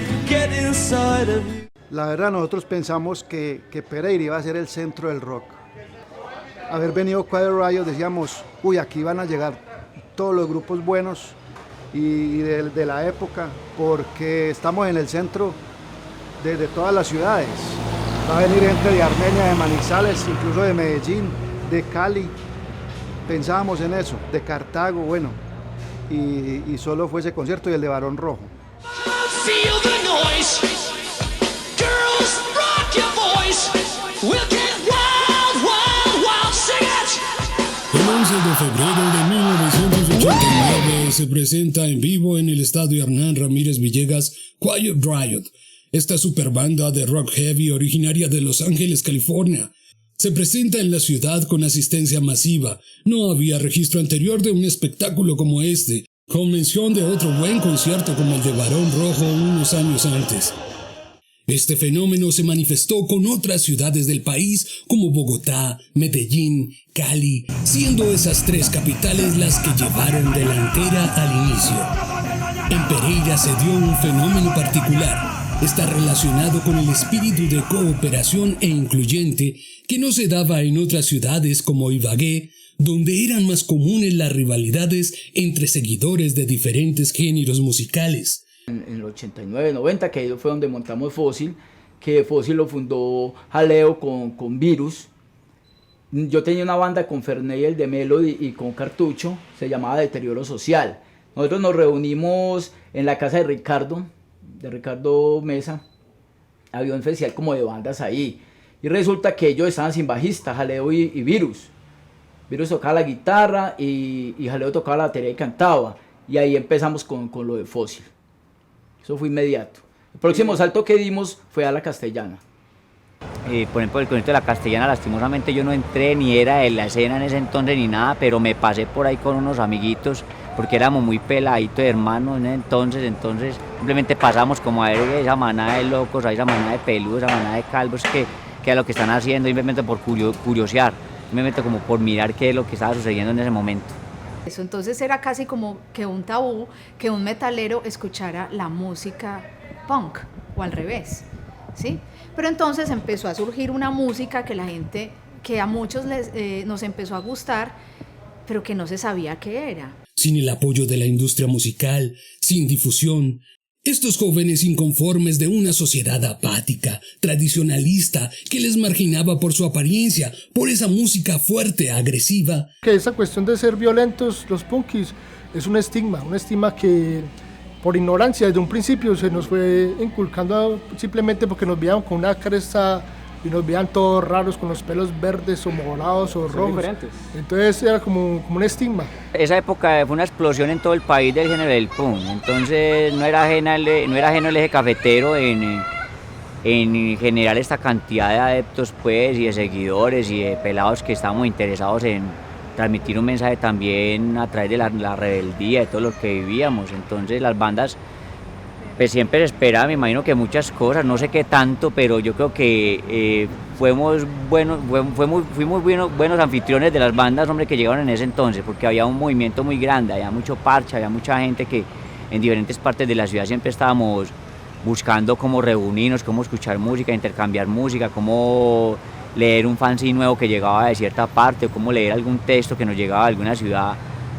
La verdad, nosotros pensamos que Pereira iba a ser el centro del rock. Haber venido Quiet Riot, decíamos, uy, aquí van a llegar todos los grupos buenos y de la época, porque estamos en el centro de todas las ciudades. Va a venir gente de Armenia, de Manizales, incluso de Medellín, de Cali. Pensábamos en eso, de Cartago, bueno, y solo fue ese concierto y el de Barón Rojo. Feel the noise. Girls, rock your voice. We'll get wild, wild, wild. Sing it. El 11 de febrero de 1989 se presenta en vivo en el estadio Hernán Ramírez Villegas Quiet Riot, esta superbanda de rock heavy originaria de Los Ángeles, California. Se presenta en la ciudad con asistencia masiva. No había registro anterior de un espectáculo como este, con mención de otro buen concierto como el de Barón Rojo unos años antes. Este fenómeno se manifestó con otras ciudades del país como Bogotá, Medellín, Cali, siendo esas tres capitales las que llevaron delantera al inicio. En Pereira se dio un fenómeno particular. Está relacionado con el espíritu de cooperación e incluyente que no se daba en otras ciudades como Ibagué, donde eran más comunes las rivalidades entre seguidores de diferentes géneros musicales. En el 89-90, que ahí fue donde montamos Fósil, que Fósil lo fundó Jaleo con Virus. Yo tenía una banda con Ferney, el de Melody, y con Cartucho, se llamaba Deterioro Social. Nosotros nos reunimos en la casa de Ricardo Mesa, había un festival como de bandas ahí, y resulta que ellos estaban sin bajista, Jaleo y Virus. Virus tocaba la guitarra y Jaleo tocaba la batería y cantaba, y ahí empezamos con lo de Fósil. Eso fue inmediato. El próximo salto que dimos fue a la Castellana. Por ejemplo, el concierto de la Castellana, lastimosamente yo no entré, ni era de la escena en ese entonces ni nada, pero me pasé por ahí con unos amiguitos, porque éramos muy peladitos de hermanos en entonces simplemente pasamos como a ver esa manada de locos, a esa manada de peludos, esa manada de calvos que es lo que están haciendo, simplemente por curiosear, simplemente como por mirar qué es lo que estaba sucediendo en ese momento. Eso entonces era casi como que un tabú que un metalero escuchara la música punk o al revés, ¿sí? Pero entonces empezó a surgir una música que la gente, que a muchos nos empezó a gustar, pero que no se sabía qué era. Sin el apoyo de la industria musical, sin difusión, estos jóvenes inconformes de una sociedad apática, tradicionalista, que les marginaba por su apariencia, por esa música fuerte, agresiva. Que esa cuestión de ser violentos, los punkis, es un estigma que por ignorancia desde un principio se nos fue inculcando simplemente porque nos veían con una cresta y nos veían todos raros con los pelos verdes o morados o rojos. Diferentes. Entonces era como un estigma. Esa época fue una explosión en todo el país del género del punk, entonces no era ajeno el eje cafetero en generar esta cantidad de adeptos pues, y de seguidores y de pelados que estábamos interesados en transmitir un mensaje también a través de la rebeldía, de todo lo que vivíamos. Entonces las bandas, pues siempre se esperaba, me imagino que muchas cosas, no sé qué tanto, pero yo creo que fuimos buenos anfitriones de las bandas, hombre, que llegaron en ese entonces, porque había un movimiento muy grande, había mucho parche, había mucha gente que en diferentes partes de la ciudad siempre estábamos buscando cómo reunirnos, cómo escuchar música, intercambiar música, cómo leer un fanzine nuevo que llegaba de cierta parte, o cómo leer algún texto que nos llegaba de alguna ciudad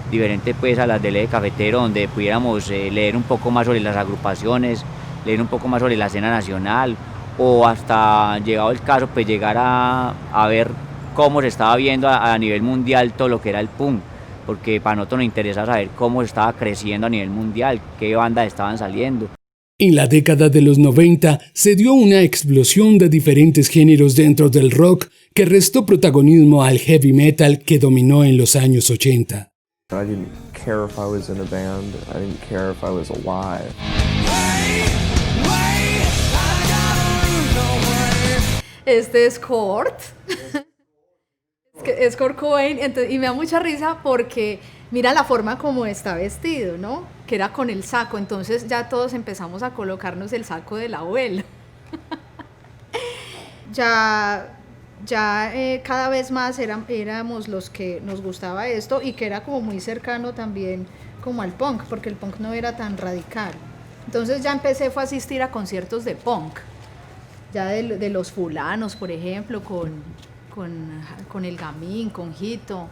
diferente pues a las del eje cafetero, donde pudiéramos leer un poco más sobre las agrupaciones, leer un poco más sobre la escena nacional, o hasta, llegado el caso, pues llegar a ver cómo se estaba viendo a nivel mundial todo lo que era el punk, porque para nosotros nos interesa saber cómo se estaba creciendo a nivel mundial, qué bandas estaban saliendo. En la década de los 90 se dio una explosión de diferentes géneros dentro del rock que restó protagonismo al heavy metal que dominó en los años 80. I didn't care if I was in a band, I didn't care if I was alive. Este es Kurt. Es Kurt Cobain, y me da mucha risa porque mira la forma como está vestido, ¿no? Que era con el saco, entonces ya todos empezamos a colocarnos el saco del abuelo. Cada vez más éramos los que nos gustaba esto y que era como muy cercano también como al punk, porque el punk no era tan radical. Entonces ya fue a asistir a conciertos de punk. ya de los fulanos, por ejemplo, con el Gamín, con Jito.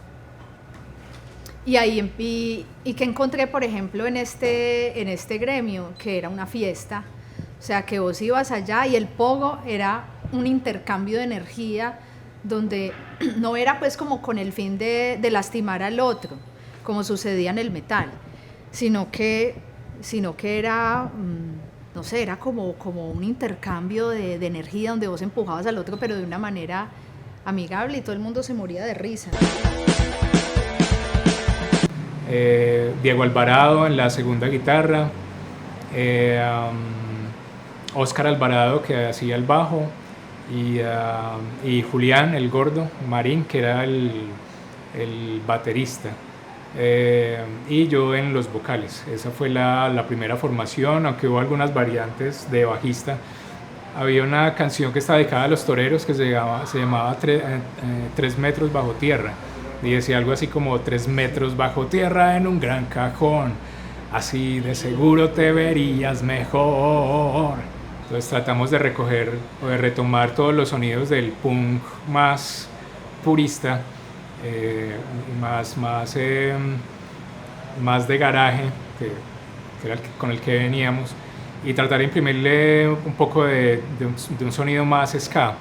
Y ahí y que encontré, por ejemplo, en este gremio, que era una fiesta, o sea, que vos ibas allá y el pogo era un intercambio de energía donde no era pues como con el fin de lastimar al otro, como sucedía en el metal, sino que era, no sé, era como un intercambio de energía donde vos empujabas al otro, pero de una manera amigable y todo el mundo se moría de risa. Diego Alvarado en la segunda guitarra, Óscar Alvarado que hacía el bajo y Julián el gordo Marín que era el baterista, y yo en los vocales. Esa fue la primera formación, aunque hubo algunas variantes de bajista. Había una canción que está dedicada a los toreros que se llamaba 3 metros bajo tierra, y decía algo así como 3 metros bajo tierra en un gran cajón, así de seguro te verías mejor. Entonces tratamos de recoger o de retomar todos los sonidos del punk más purista, más de garaje, que era con el que veníamos, y tratar de imprimirle un poco de un sonido más ska.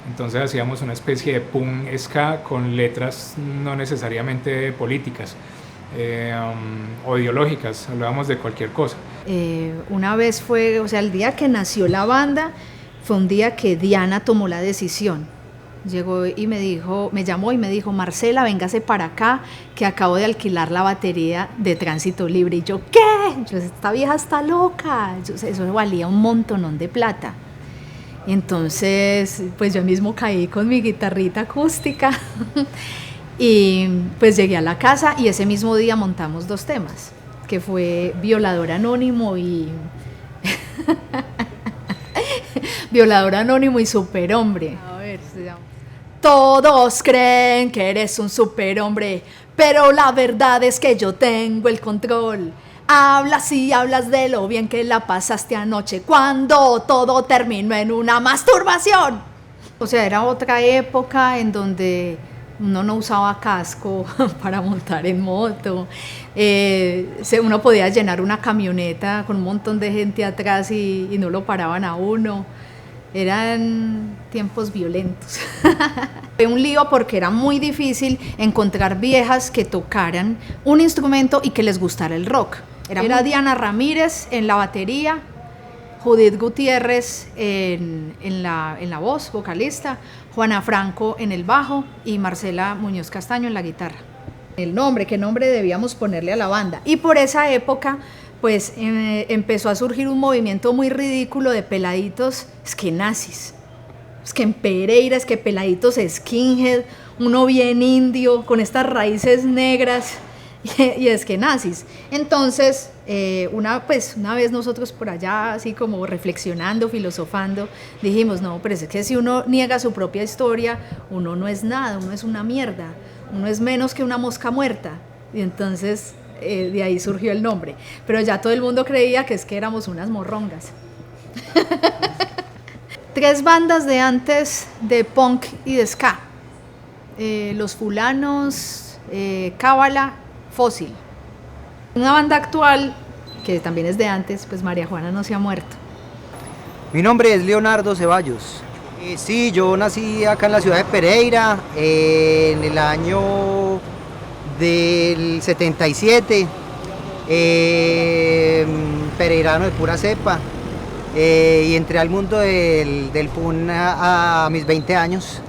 Entonces hacíamos una especie de punk ska con letras no necesariamente políticas o ideológicas, hablábamos de cualquier cosa. Una vez fue, o sea, el día que nació la banda, fue un día que Diana tomó la decisión. Llegó y me llamó y me dijo: Marcela, véngase para acá, que acabo de alquilar la batería de Tránsito Libre. Y yo, ¿qué? Esta vieja está loca. Eso valía un montonón de plata. Entonces, pues yo mismo caí con mi guitarrita acústica y pues llegué a la casa y ese mismo día montamos 2 temas, que fue Violador Anónimo y Violador Anónimo y Superhombre. A ver, se llama. Todos creen que eres un superhombre, pero la verdad es que yo tengo el control. Hablas y hablas de lo bien que la pasaste anoche, cuando todo terminó en una masturbación. O sea, era otra época en donde uno no usaba casco para montar en moto. Uno podía llenar una camioneta con un montón de gente atrás y no lo paraban a uno. Eran tiempos violentos. Fue un lío porque era muy difícil encontrar viejas que tocaran un instrumento y que les gustara el rock. Era Diana Ramírez en la batería, Judith Gutiérrez en la voz, vocalista, Juana Franco en el bajo y Marcela Muñoz Castaño en la guitarra. El nombre, ¿qué nombre debíamos ponerle a la banda? Y por esa época pues empezó a surgir un movimiento muy ridículo de peladitos esquenazis. Es que en Pereira, es que peladitos skinhead, uno bien indio, con estas raíces negras y esquenazis. Entonces, una vez nosotros por allá, así como reflexionando, filosofando, dijimos, no, pero es que si uno niega su propia historia, uno no es nada, uno es una mierda, uno es menos que una mosca muerta. Y entonces de ahí surgió el nombre, pero ya todo el mundo creía que es que éramos unas morrongas. 3 bandas de antes de punk y de ska: Los Fulanos, Cábala, Fósil. Una banda actual que también es de antes, pues María Juana no se ha muerto. Mi nombre es Leonardo Ceballos. Sí, yo nací acá en la ciudad de Pereira en el año del 77, pereirano de pura cepa, y entré al mundo del punk a mis 20 años.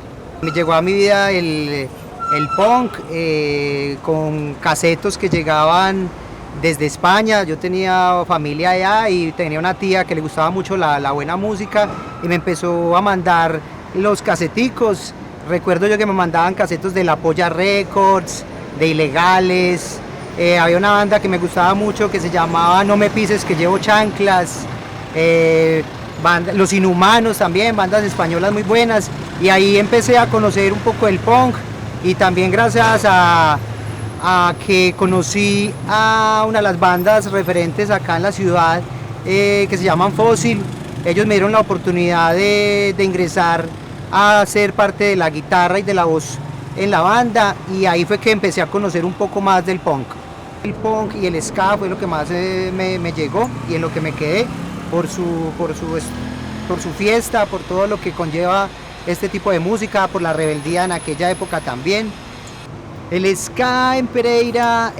Me llegó a mi vida el punk con casetos que llegaban desde España. Yo tenía familia allá y tenía una tía que le gustaba mucho la buena música y me empezó a mandar los caseticos. Recuerdo yo que me mandaban casetos de La Polla Records, de Ilegales. Había una banda que me gustaba mucho que se llamaba No Me Pises que Llevo Chanclas. Los Inhumanos también, bandas españolas muy buenas. Y ahí empecé a conocer un poco el punk, y también gracias a que conocí a una de las bandas referentes acá en la ciudad, que se llaman Fósil. ellos me dieron la oportunidad de ingresar a ser parte de la guitarra y de la voz en la banda, y ahí fue que empecé a conocer un poco más del punk. El punk y el ska fue lo que más me llegó y en lo que me quedé por su fiesta, por todo lo que conlleva este tipo de música, por la rebeldía en aquella época también. El ska en Pereira,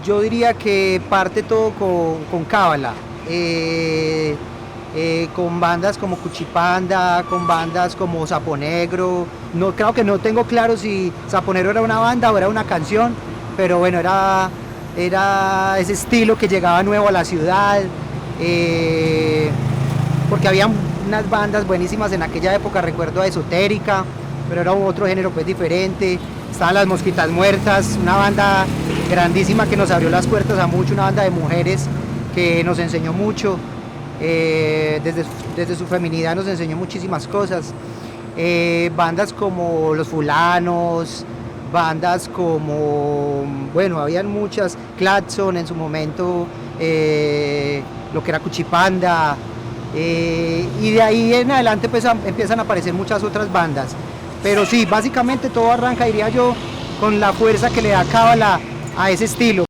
yo diría que parte todo con cábala, con bandas como Cuchipanda, con bandas como Sapo Negro. No, creo que no tengo claro si Sapo Negro era una banda o era una canción, pero bueno, era ese estilo que llegaba nuevo a la ciudad, porque había unas bandas buenísimas en aquella época, recuerdo a Esotérica, pero era otro género pues diferente. Estaban las Mosquitas Muertas, una banda grandísima que nos abrió las puertas a mucho, una banda de mujeres que nos enseñó mucho, desde su feminidad nos enseñó muchísimas cosas. Bandas como Los Fulanos, bandas como, bueno, habían muchas, Claxon en su momento, lo que era Cuchipanda, y de ahí en adelante pues empiezan a aparecer muchas otras bandas. Pero sí, básicamente todo arranca, diría yo, con la fuerza que le da cábala a ese estilo.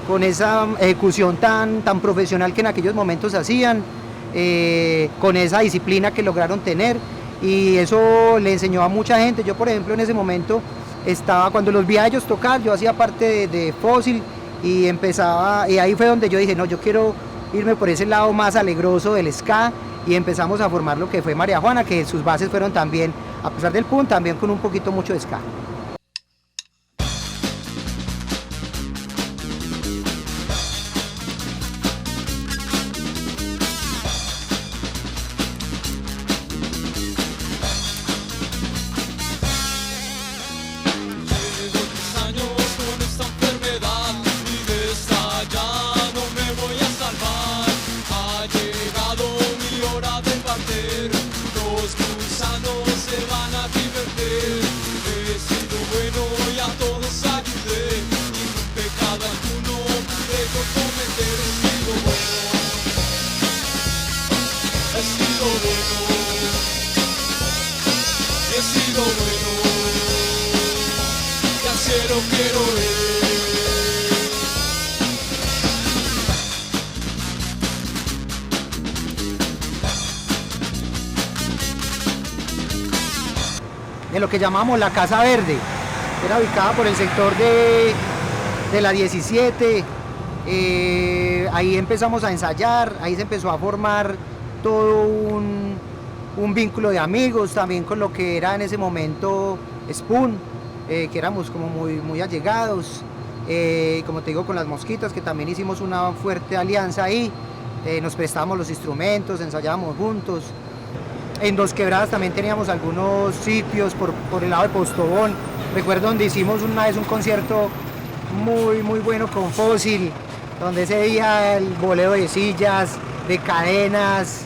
Con esa ejecución tan profesional que en aquellos momentos hacían, con esa disciplina que lograron tener, y eso le enseñó a mucha gente. Yo, por ejemplo, en ese momento cuando los vi a ellos tocar, yo hacía parte de Fósil y ahí fue donde yo dije, no, yo quiero irme por ese lado más alegroso del ska, y empezamos a formar lo que fue María Juana, que sus bases fueron también, a pesar del punk, también con un poquito mucho de ska. En lo que llamamos la Casa Verde, era ubicada por el sector de la 17, ahí empezamos a ensayar, ahí se empezó a formar todo un vínculo de amigos, también con lo que era en ese momento Spoon, que éramos como muy allegados, como te digo, con las Mosquitas, que también hicimos una fuerte alianza ahí, nos prestábamos los instrumentos, ensayábamos juntos. En Dos Quebradas también teníamos algunos sitios por el lado de Postobón. Recuerdo donde hicimos una vez un concierto muy bueno con Fósil, donde ese día el boleo de sillas, de cadenas,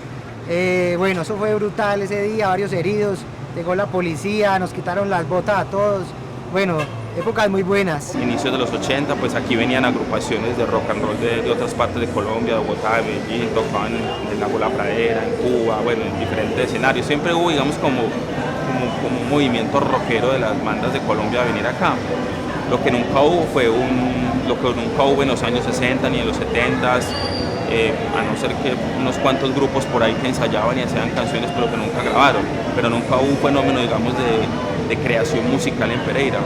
Bueno, eso fue brutal ese día, varios heridos, llegó la policía, nos quitaron las botas a todos. Bueno, épocas muy buenas. Inicios de los 80, pues aquí venían agrupaciones de rock and roll de otras partes de Colombia, de Bogotá, de Medellín, tocaban en la Bola Pradera, en Cuba, bueno, en diferentes escenarios. Siempre hubo, digamos, como un movimiento rockero de las bandas de Colombia a venir acá. Lo que nunca hubo en los años 60 ni en los 70s, a no ser que unos cuantos grupos por ahí que ensayaban y hacían canciones pero que nunca grabaron, pero nunca hubo un fenómeno, digamos, de creación musical en Pereira,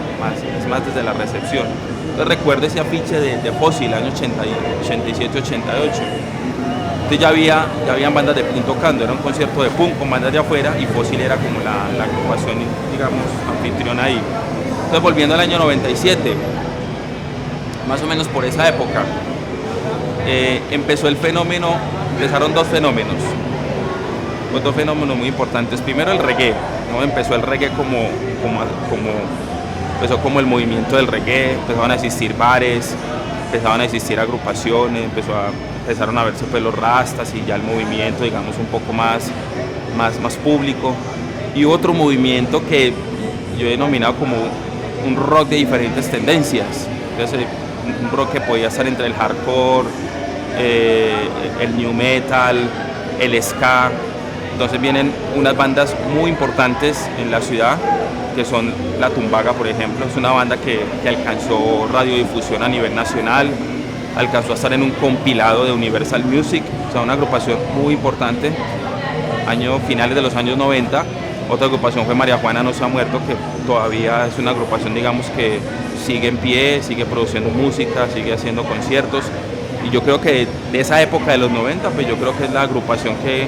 es más desde la recepción. Entonces recuerdo ese afiche de Fósil, año 87, 88. Entonces ya habían bandas de punk tocando, era un concierto de punk con bandas de afuera y Fósil era como la agrupación, digamos, anfitriona ahí. Entonces volviendo al año 97, más o menos por esa época, empezaron dos fenómenos muy importantes. Primero el reggae, ¿no? Empezó el reggae empezó como el movimiento del reggae, empezaron a existir bares, empezaron a existir agrupaciones, empezaron a verse pues los rastas y ya el movimiento, digamos, un poco más público. Y otro movimiento que yo he denominado como un rock de diferentes tendencias. Entonces, un rock que podía estar entre el hardcore, el new metal, el ska. Entonces vienen unas bandas muy importantes en la ciudad, que son La Tumbaga, por ejemplo. Es una banda que alcanzó radiodifusión a nivel nacional, alcanzó a estar en un compilado de Universal Music, o sea, una agrupación muy importante, finales de los años 90. Otra agrupación fue María Juana No Se Ha Muerto, que todavía es una agrupación, digamos, que sigue en pie, sigue produciendo música, sigue haciendo conciertos. Y yo creo que de esa época de los 90, pues yo creo que es la agrupación que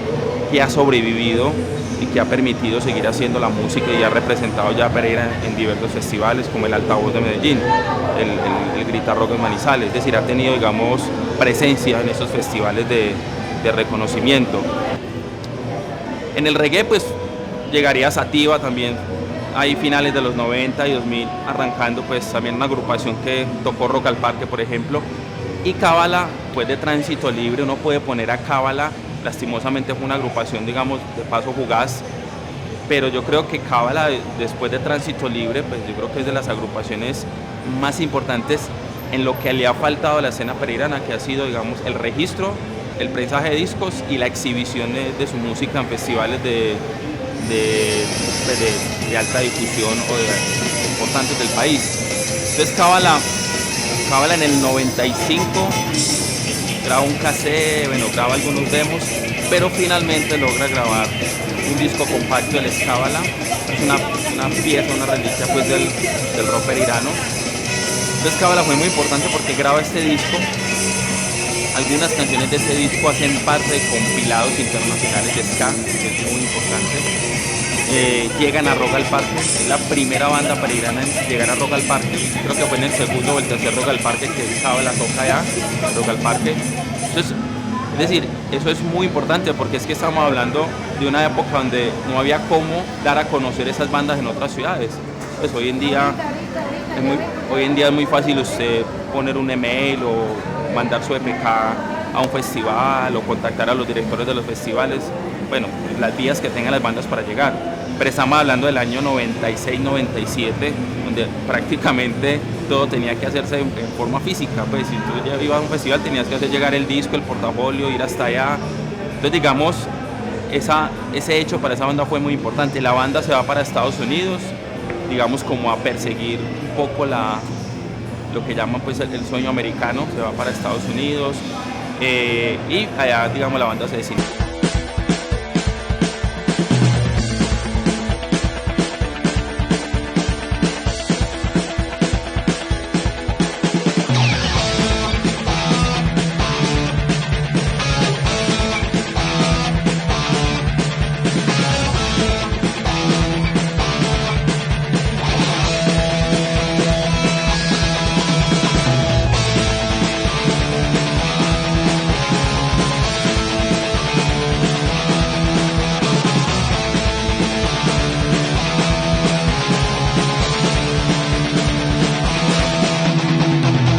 ha sobrevivido y que ha permitido seguir haciendo la música y ha representado ya a Pereira en diversos festivales como el Altavoz de Medellín, el Grita Rock en Manizales. Es decir, ha tenido, digamos, presencia en esos festivales de reconocimiento. En el reggae, pues llegaría Sativa también, ahí finales de los 90 y 2000, arrancando pues también una agrupación que tocó Rock al Parque, por ejemplo. Y Cábala, pues de Tránsito Libre, uno puede poner a Cábala, lastimosamente fue una agrupación, digamos, de paso fugaz, pero yo creo que Cábala, después de Tránsito Libre, pues yo creo que es de las agrupaciones más importantes en lo que le ha faltado a la escena pereirana, que ha sido, digamos, el registro, el prensaje de discos y la exhibición de su música en festivales de alta difusión o de importantes del país. Entonces Cábala en el 95 graba un cassette, bueno, graba algunos demos, pero finalmente logra grabar un disco compacto del Cábala. Es una pieza, una reliquia pues del rock pereirano. Entonces Cábala fue muy importante porque graba este disco. Algunas canciones de ese disco hacen parte de compilados internacionales de ska, que es muy importante. Llegan a Rock al Parque, es la primera banda pereirana en llegar a Rock al Parque. Creo que fue en el segundo o el tercer Rock al Parque que Cábala toca allá, Rock al Parque. Entonces, es decir, eso es muy importante porque es que estamos hablando de una época donde no había cómo dar a conocer esas bandas en otras ciudades. Pues hoy en día es muy fácil usted poner un email o mandar su EPK a un festival o contactar a los directores de los festivales, bueno, las vías que tengan las bandas para llegar. Pero estamos hablando del año 96-97, donde prácticamente todo tenía que hacerse en forma física, pues si tú ya ibas a un festival tenías que hacer llegar el disco, el portafolio, ir hasta allá. Entonces digamos, ese hecho para esa banda fue muy importante. La banda se va para Estados Unidos, digamos como a perseguir un poco lo que llaman pues el sueño americano, se va para Estados Unidos y allá digamos la banda se decide.